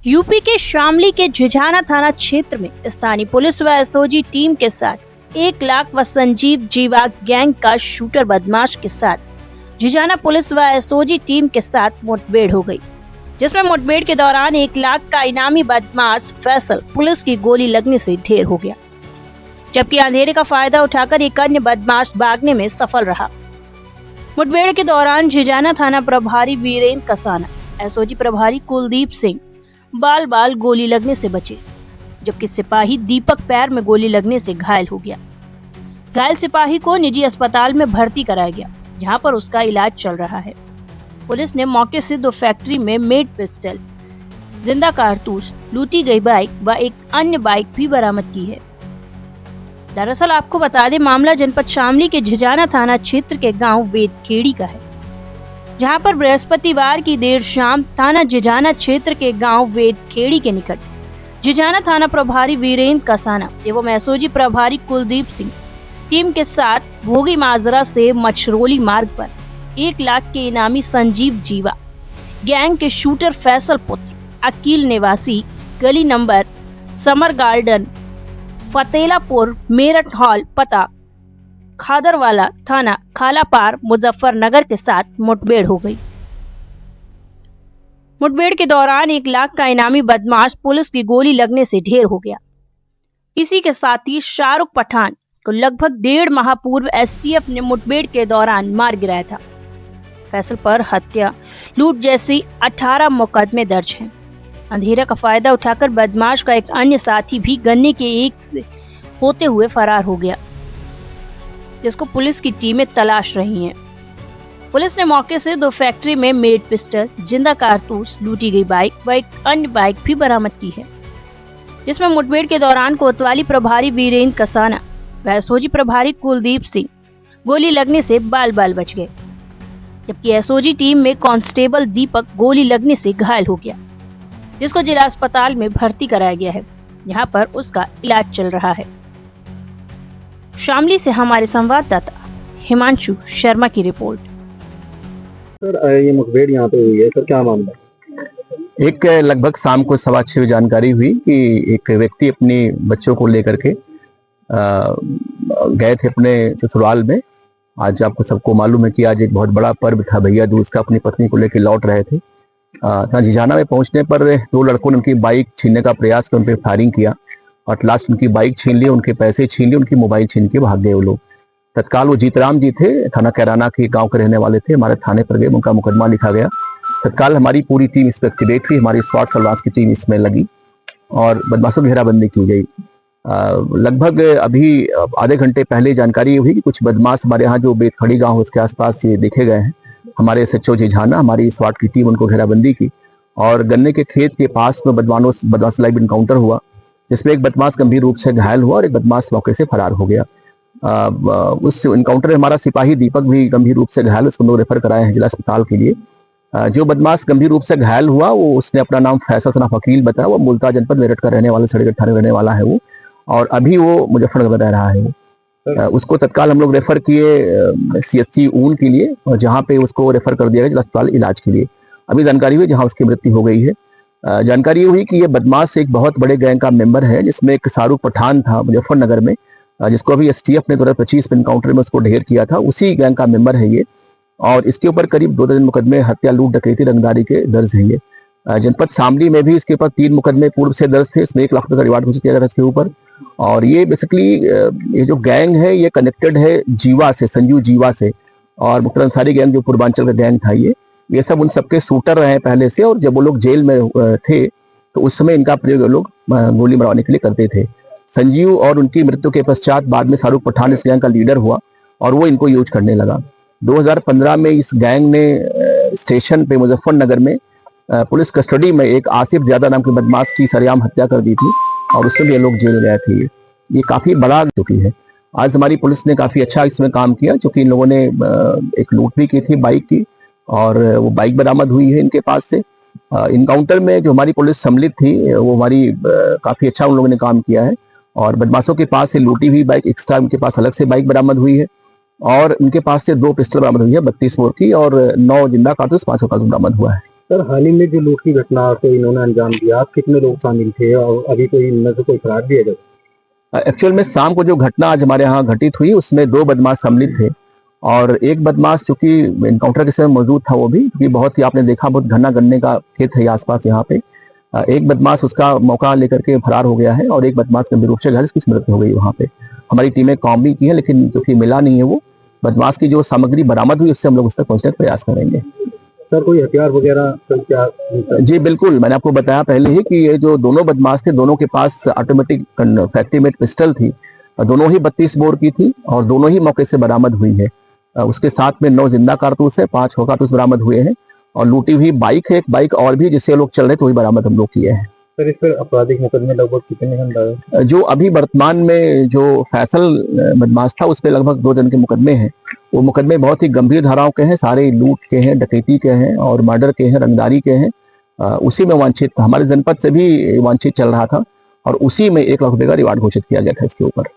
UP के शामली के झिझाना थाना क्षेत्र में स्थानीय पुलिस व एसओजी टीम के साथ 1 लाख व संजीव जीवा गैंग का शूटर बदमाश के साथ झिझाना पुलिस व एसओजी टीम के साथ मुठभेड़ हो गई, जिसमें मुठभेड़ के दौरान 1 लाख का इनामी बदमाश फैसल पुलिस की गोली लगने से ढेर हो गया, जबकि अंधेरे का फायदा उठाकर एक अन्य बदमाश भागने में सफल रहा। मुठभेड़ के दौरान झिझाना थाना प्रभारी वीरेंद्र कसाना, एसओजी प्रभारी कुलदीप सिंह बाल गोली लगने से बचे, जबकि सिपाही दीपक पैर में गोली लगने से घायल हो गया। घायल सिपाही को निजी अस्पताल में भर्ती कराया गया, जहां पर उसका इलाज चल रहा है। पुलिस ने मौके से 2 फैक्ट्री में मेड पिस्टल, जिंदा कारतूस, लूटी गई बाइक व एक अन्य बाइक भी बरामद की है। दरअसल आपको बता दें, मामला जनपद शामली के झिझाना थाना क्षेत्र के गांव वेदखेड़ी का है, जहां पर बृहस्पतिवार की देर शाम थाना झिझाना क्षेत्र के गांव वेदखेड़ी के निकट झिझाना थाना प्रभारी वीरेंद्र कसाना एवं एसओजी प्रभारी कुलदीप सिंह टीम के साथ भोगी माजरा से मछरोली मार्ग पर 1 लाख के इनामी संजीव जीवा गैंग के शूटर फैसल पुत्र अकील निवासी गली number summer garden Fatehlapur Meerut हॉल पता खादरवाला थाना खालापार मुजफ्फरनगर के साथ मुठभेड़ हो गई। मुठभेड़ के दौरान 1 लाख का इनामी बदमाश पुलिस की गोली लगने से ढेर हो गया। इसी के साथ ही शाहरुख पठान को लगभग 1.5 माह पूर्व एसटीएफ ने मुठभेड़ के दौरान मार गिराया था। फैसल पर हत्या, लूट जैसी 18 मुकदमे दर्ज हैं। अंधेरा का फायदा उठाकर बदमाश का एक अन्य साथी भी गन्ने के एक से होते हुए फरार हो गया, जिसको पुलिस की टीमें तलाश रही हैं। पुलिस ने मौके से 2 फैक्ट्री में मेड पिस्टल, जिंदा कारतूस, लूटी गई बाइक व एक अन्य बाइक भी बरामद की है, जिसमें मुठभेड़ के दौरान कोतवाली प्रभारी वीरेंद्र कसाना व एसओजी प्रभारी कुलदीप सिंह गोली लगने से बाल बच गए, जबकि एसओजी टीम में कांस्टेबल दीपक गोली लगने से घायल हो गया, जिसको जिला अस्पताल में भर्ती कराया गया है, यहाँ पर उसका इलाज चल रहा है। शामली से हमारे संवाददाता हिमांशु शर्मा की रिपोर्ट। सर, ये मुठभेड़ यहाँ पे हुई है, सर क्या मामला? एक लगभग शाम को 6:15 बजे जानकारी हुई कि एक व्यक्ति अपने बच्चों को लेकर के गए थे अपने ससुराल में। आज आपको सबको मालूम है कि आज एक बहुत बड़ा पर्व था, भैया दूज का। अपनी पत्नी को लेकर लौट रहे थे। झिझाना में पहुंचने पर 2 लड़कों ने उनकी बाइक छीनने का प्रयास कर उन पर फायरिंग किया और लास्ट उनकी बाइक छीन ली, उनके पैसे छीन लिए, उनकी मोबाइल छीन के भाग गए वो लोग। तत्काल वो जीतराम जी थे, थाना कैराना के गांव के रहने वाले थे, हमारे थाने पर गए, उनका मुकदमा लिखा गया। तत्काल हमारी पूरी टीम इस पर एक्टिवेट हुई, हमारी स्वाट सर्विलांस की टीम इसमें लगी और बदमाशों की घेराबंदी की गई। लगभग अभी आधे घंटे पहले जानकारी हुई कि कुछ बदमाश हमारे यहाँ जो वेदखेड़ी गाँव है उसके आसपास ये देखे गए हैं। हमारे एसएचओ झिझाना, हमारी स्वाट की टीम उनको घेराबंदी की और गन्ने के खेत के पास में बदमाश लाइव इनकाउंटर हुआ, जिसमें एक बदमाश गंभीर रूप से घायल हुआ और एक बदमाश मौके से फरार हो गया। उस इनकाउंटर में हमारा सिपाही दीपक भी गंभीर रूप से घायल, उसको लोग रेफर कराए हैं जिला अस्पताल के लिए। जो बदमाश गंभीर रूप से घायल हुआ वो उसने अपना नाम फैसल सना वकील बताया। वो मूलतः जनपद मेरठ का रहने वाला, सड़ीगढ़ थाने रहने वाला है वो, और अभी वो मुजफ्फरनगर रह रहा है वो। उसको तत्काल हम लोग रेफर किए सीएचसी ऊन के लिए, और जहाँ पे उसको रेफर कर दिया गया जिला अस्पताल इलाज के लिए। अभी जानकारी हुई जहाँ उसकी मृत्यु हो गई है। जानकारी हुई कि ये बदमाश एक बहुत बड़े गैंग का मेंबर है, जिसमें एक शाहरुख पठान था मुजफ्फरनगर में, जिसको अभी एसटीएफ ने 2025 में इनकाउंटर में उसको ढेर किया था। उसी गैंग का मेंबर है ये, और इसके ऊपर करीब 2 दर्जन मुकदमे हत्या, लूट, डकैती, रंगदारी के दर्ज हैं ये। जनपद शामली में भी इसके ऊपर 3 मुकदमे पूर्व से दर्ज थे। इसमें 1 लाख रुपए का रिवार्ड घोषित किया गया था इसके ऊपर। और ये बेसिकली ये जो गैंग है ये कनेक्टेड है जीवा से, संजीव जीवा से, और मुख्तार अंसारी गैंग जो पूर्वांचल का गैंग था ये सब उन सबके शूटर रहे हैं पहले से। और जब वो लोग जेल में थे तो उस समय इनका प्रयोग लोग गोली मरवाने के लिए करते थे। संजीव और उनकी मृत्यु के पश्चात बाद में शाहरुख पठान इस गैंग का लीडर हुआ और वो इनको यूज करने लगा। 2015 में इस गैंग ने स्टेशन पे मुजफ्फरनगर में पुलिस कस्टडी में एक आसिफ ज्यादा नाम के बदमाश की सरेआम हत्या कर दी थी और उसमें भी ये लोग जेल गए थे। ये काफी बड़ा चुकी है। आज हमारी पुलिस ने काफी अच्छा इसमें काम किया, क्योंकि इन लोगों ने एक लूट भी की थी बाइक की, और वो बाइक बरामद हुई है इनके पास से। इनकाउंटर में जो हमारी पुलिस सम्मिलित थी वो हमारी काफी अच्छा उन लोगों ने काम किया है। और बदमाशों के पास से लूटी हुई बाइक एक्स्ट्रा उनके पास अलग से बाइक बरामद हुई है, और उनके पास से 2 पिस्टल बरामद हुई है 32 बोर की, और 9 जिंदा कारतूस, 5 कारतूस बरामद हुआ है। सर हाल ही में जो लूट की घटना को इन्होंने अंजाम दिया, कितने लोग शामिल थे और अभी कोई इनमें से कोई फरार भी है क्या? एक्चुअल में शाम को जो घटना आज हमारे यहाँ घटित हुई उसमें 2 बदमाश सम्मिलित थे और एक बदमाश चूंकि इनकाउंटर के समय मौजूद था वो भी, क्योंकि बहुत ही आपने देखा बहुत घना गन्ने का खेत है आसपास यहाँ पे। एक बदमाश उसका मौका लेकर के फरार हो गया है और एक बदमाश गंभीर रूप से घायल, इसकी मृत्यु हो गई वहाँ पे। हमारी टीमें काम भी की है लेकिन क्योंकि मिला नहीं है वो बदमाश की जो सामग्री बरामद हुई उससे हम लोग उस तक पहुँचने का प्रयास करेंगे। सर कोई हथियार वगैरह सर क्या? जी बिल्कुल, मैंने आपको बताया पहले ही कि ये जो दोनों बदमाश थे दोनों के पास ऑटोमेटिक फैक्ट्री मेड पिस्टल थी, दोनों ही 32 बोर की थी और दोनों ही मौके से बरामद हुई है। उसके साथ में 9 जिंदा कारतूस है, 5 ठोका कारतूस बरामद हुए हैं और लूटी हुई बाइक है, एक बाइक और भी जिससे लोग चल रहे थे वही बरामद हम लोग किए हैं। सर इस पर आपराधिक मुकदमे लगभग कितने हैं अंदाजा? जो अभी वर्तमान में जो फैसल बदमाश था उस पर लगभग 2 जन के मुकदमे हैं। वो मुकदमे बहुत ही गंभीर धाराओं के हैं, सारे लूट के हैं, डकैती के हैं और मर्डर के हैं, रंगदारी के हैं। उसी में वांछित हमारे जनपद से भी वांछित चल रहा था और उसी में 1 लाख रुपए का रिवार्ड घोषित किया गया था इसके ऊपर।